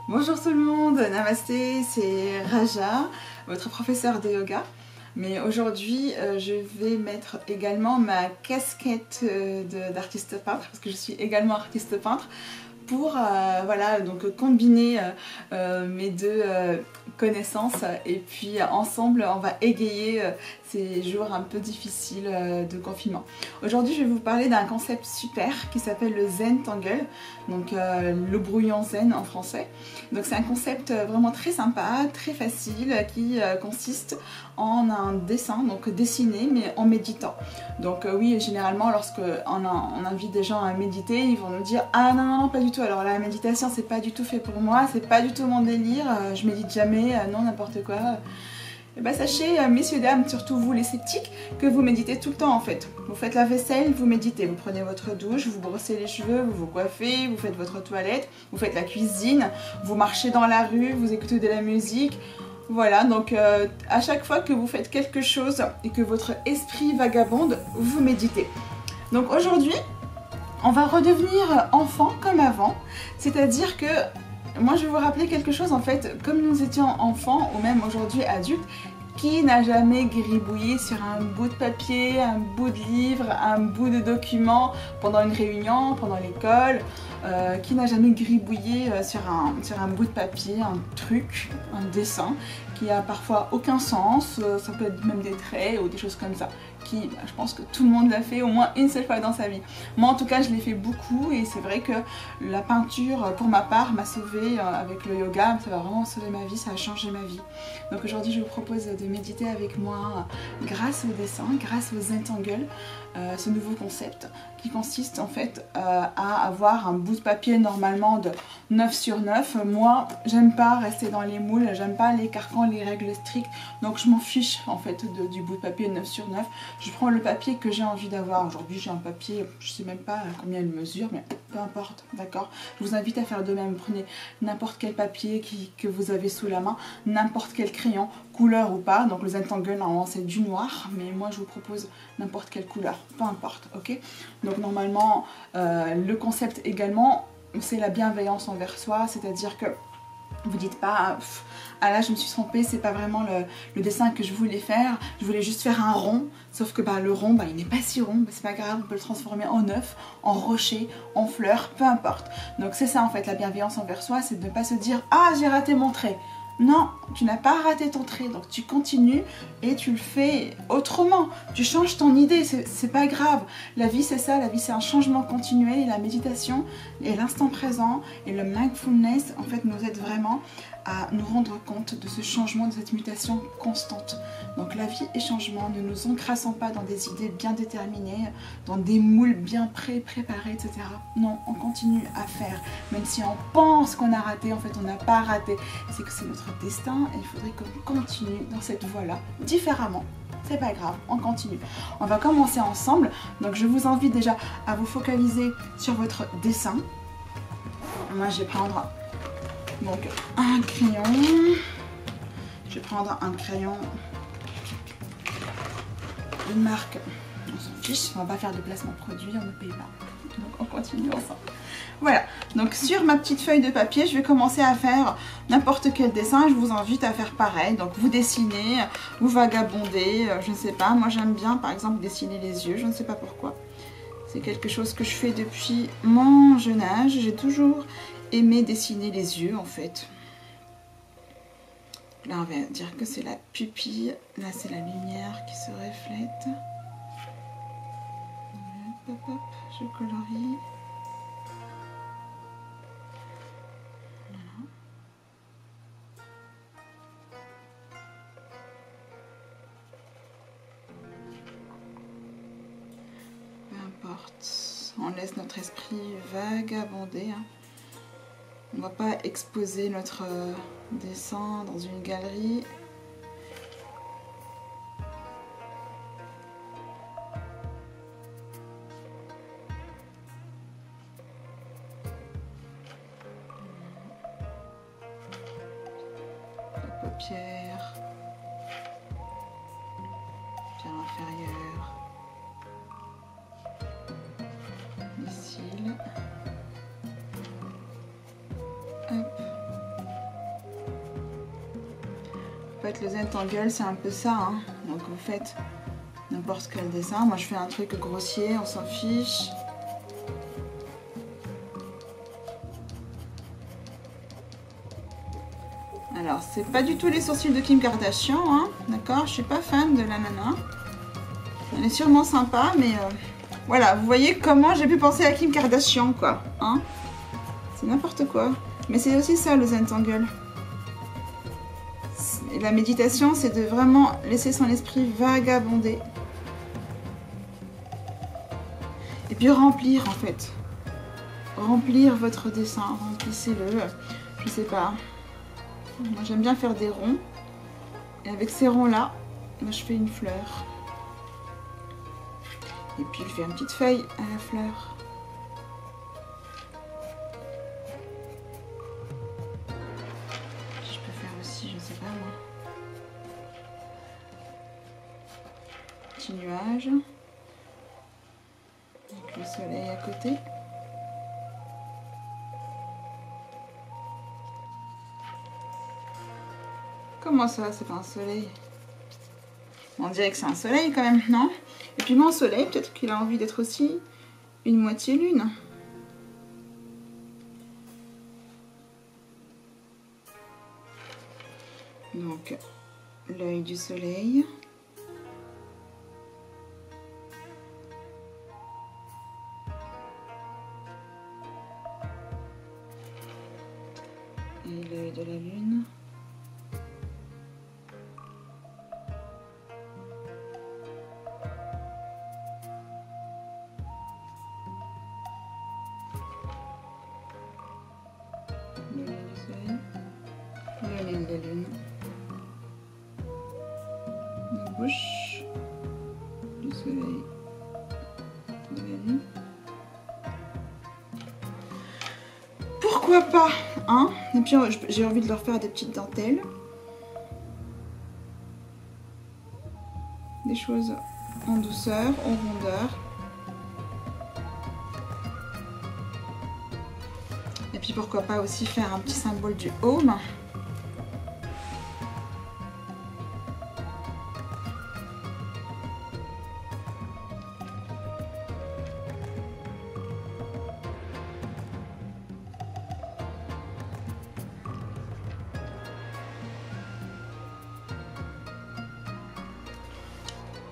Bonjour tout le monde, namasté, c'est Raja, votre professeur de yoga. Mais aujourd'hui, je vais mettre également ma casquette d'artiste peintre, parce que je suis également artiste peintre, pour voilà, donc combiner mes deux connaissances et puis ensemble on va égayer ces jours un peu difficiles de confinement. Aujourd'hui je vais vous parler d'un concept super qui s'appelle le Zentangle, donc le brouillon zen en français. Donc c'est un concept vraiment très sympa, très facile, qui consiste en un dessin, donc dessiner mais en méditant. Donc oui, généralement lorsque on invite des gens à méditer, ils vont nous dire « Ah non, pas du tout, alors la méditation c'est pas du tout fait pour moi, c'est pas du tout mon délire, je médite jamais, non n'importe quoi ». Et bah sachez, messieurs, dames, surtout vous les sceptiques, que vous méditez tout le temps en fait. Vous faites la vaisselle, vous méditez, vous prenez votre douche, vous brossez les cheveux, vous vous coiffez, vous faites votre toilette, vous faites la cuisine, vous marchez dans la rue, vous écoutez de la musique. Voilà, donc à chaque fois que vous faites quelque chose et que votre esprit vagabonde, vous méditez. Donc aujourd'hui, on va redevenir enfant comme avant, c'est-à-dire que moi je vais vous rappeler quelque chose en fait, comme nous étions enfants ou même aujourd'hui adultes, qui n'a jamais gribouillé sur un bout de papier, un bout de livre, un bout de document pendant une réunion, pendant l'école, qui n'a jamais gribouillé sur un bout de papier, un truc, un dessin qui a parfois aucun sens, ça peut être même des traits ou des choses comme ça, qui, je pense que tout le monde l'a fait au moins une seule fois dans sa vie. Moi en tout cas je l'ai fait beaucoup et c'est vrai que la peinture pour ma part m'a sauvée avec le yoga, ça va vraiment sauver ma vie, ça a changé ma vie. Donc aujourd'hui je vous propose de méditer avec moi grâce au dessin, grâce au Zentangle, ce nouveau concept qui consiste en fait à avoir un bout de papier normalement de 9 sur 9. Moi j'aime pas rester dans les moules, j'aime pas les carcans, les règles strictes, donc je m'en fiche en fait du bout de papier 9 sur 9. Je prends le papier que j'ai envie d'avoir. Aujourd'hui j'ai un papier, je sais même pas combien il mesure, mais peu importe, d'accord. Je vous invite à faire de même, prenez n'importe quel papier que vous avez sous la main, n'importe quel crayon, couleur ou pas. Donc le Zentangle normalement c'est du noir, mais moi je vous propose n'importe quelle couleur, peu importe, ok. Donc normalement le concept également c'est la bienveillance envers soi, c'est-à-dire que vous dites pas ah là je me suis trompée, c'est pas vraiment le dessin que je voulais faire, je voulais juste faire un rond, sauf que le rond il n'est pas si rond, c'est pas grave, on peut le transformer en œuf, en rocher, en fleur, peu importe. Donc c'est ça en fait la bienveillance envers soi, c'est de ne pas se dire ah j'ai raté mon trait. Non, tu n'as pas raté ton trait, donc tu continues et tu le fais autrement. Tu changes ton idée, c'est pas grave. La vie c'est ça, la vie c'est un changement continuel et la méditation et l'instant présent et le mindfulness en fait nous aident vraiment à nous rendre compte de ce changement, de cette mutation constante. Donc la vie est changement, ne nous encrassons pas dans des idées bien déterminées, dans des moules bien préparés, etc. Non, on continue à faire, même si on pense qu'on a raté, en fait on n'a pas raté. C'est que c'est notre destin et il faudrait qu'on continue dans cette voie-là, différemment. C'est pas grave, on continue. On va commencer ensemble, donc je vous invite déjà à vous focaliser sur votre dessin. Moi je vais prendre donc un crayon, je vais prendre un crayon de marque, on s'en fiche, on va pas faire de placement de produit, on ne paye pas, donc on continue ensemble. Voilà, donc sur ma petite feuille de papier, je vais commencer à faire n'importe quel dessin, je vous invite à faire pareil, donc vous dessinez, vous vagabondez, je ne sais pas, moi j'aime bien par exemple dessiner les yeux, je ne sais pas pourquoi. C'est quelque chose que je fais depuis mon jeune âge, j'ai toujours aimé dessiner les yeux en fait. Là on va dire que c'est la pupille, là c'est la lumière qui se reflète. Hop, hop, hop, je colorie. Voilà. Peu importe, on laisse notre esprit vagabonder. Hein. On ne va pas exposer notre dessin dans une galerie. La paupière, pierre inférieure, les cils. Hop. fait, le Zentangle, c'est un peu ça, hein. Donc vous faites n'importe quel dessin. Moi, je fais un truc grossier, on s'en fiche. Alors, c'est pas du tout les sourcils de Kim Kardashian, hein, d'accord? Je suis pas fan de la nana. Elle est sûrement sympa, mais voilà, vous voyez comment j'ai pu penser à Kim Kardashian, quoi, hein? C'est n'importe quoi. Mais c'est aussi ça, le Zentangle. Et la méditation, c'est de vraiment laisser son esprit vagabonder. Et puis remplir, en fait. Remplir votre dessin, remplissez-le, je sais pas. Moi, j'aime bien faire des ronds. Et avec ces ronds-là, moi, je fais une fleur. Et puis, je fais une petite feuille à la fleur. Je peux faire aussi, je sais pas moi. Petit nuage. Avec le soleil à côté. Comment ça, c'est pas un soleil? On dirait que c'est un soleil quand même, non? Et puis mon soleil, peut-être qu'il a envie d'être aussi une moitié lune. Donc, l'œil du soleil. Et l'œil de la lune. Le lien de la lune, la bouche, du soleil, de la lune. Pourquoi pas, hein? Et puis j'ai envie de leur faire des petites dentelles, des choses en douceur, en rondeur. Et puis pourquoi pas aussi faire un petit symbole du home.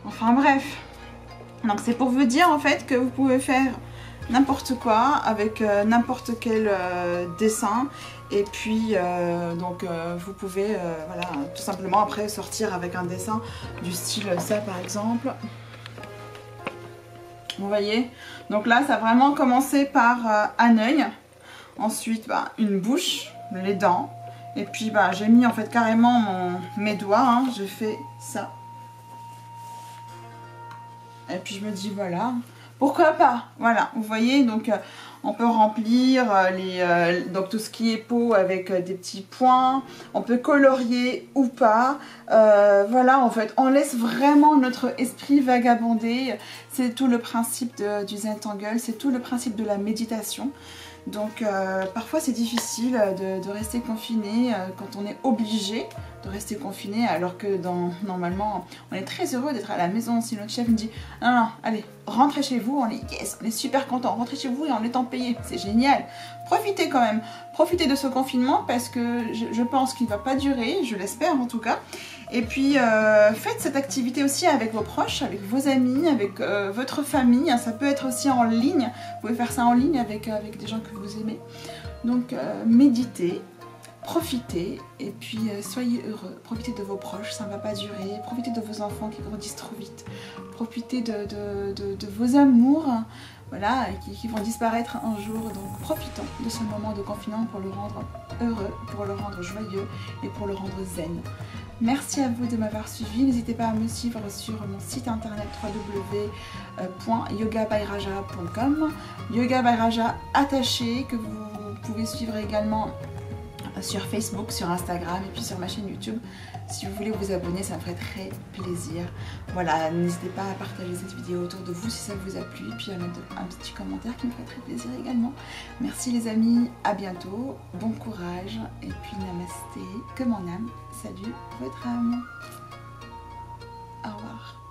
Enfin bref, donc c'est pour vous dire en fait que vous pouvez faire n'importe quoi avec n'importe quel dessin, et puis vous pouvez voilà, tout simplement après sortir avec un dessin du style ça par exemple. Vous voyez, donc là ça a vraiment commencé par un œil, ensuite une bouche, les dents, et puis j'ai mis en fait carrément mes doigts, hein, je fais ça. Et puis je me dis voilà, pourquoi pas, voilà, vous voyez, donc on peut remplir donc tout ce qui est peau avec des petits points, on peut colorier ou pas, voilà, en fait, on laisse vraiment notre esprit vagabonder, c'est tout le principe du Zentangle, c'est tout le principe de la méditation. Donc parfois c'est difficile de rester confiné quand on est obligé de rester confiné, alors que normalement on est très heureux d'être à la maison. Si notre chef nous dit non, non, allez, rentrez chez vous, on est yes, on est super content, rentrez chez vous et en étant payé, c'est génial. Profitez quand même, profitez de ce confinement parce que je pense qu'il ne va pas durer, je l'espère en tout cas. Et puis faites cette activité aussi avec vos proches, avec vos amis, avec votre famille, hein, ça peut être aussi en ligne, vous pouvez faire ça en ligne avec des gens que vous aimez. Donc méditez, profitez et puis soyez heureux, profitez de vos proches, ça ne va pas durer, profitez de vos enfants qui grandissent trop vite, profitez de vos amours, voilà, qui vont disparaître un jour. Donc profitons de ce moment de confinement pour le rendre heureux, pour le rendre joyeux et pour le rendre zen. Merci à vous de m'avoir suivi, n'hésitez pas à me suivre sur mon site internet www.yogabyraja.com, Yoga by Raja attaché, que vous pouvez suivre également sur Facebook, sur Instagram et puis sur ma chaîne YouTube. Si vous voulez vous abonner, ça me ferait très plaisir. Voilà, n'hésitez pas à partager cette vidéo autour de vous si ça vous a plu et puis à mettre un petit commentaire qui me ferait très plaisir également. Merci les amis, à bientôt, bon courage et puis namasté, que mon âme salue votre âme. Au revoir.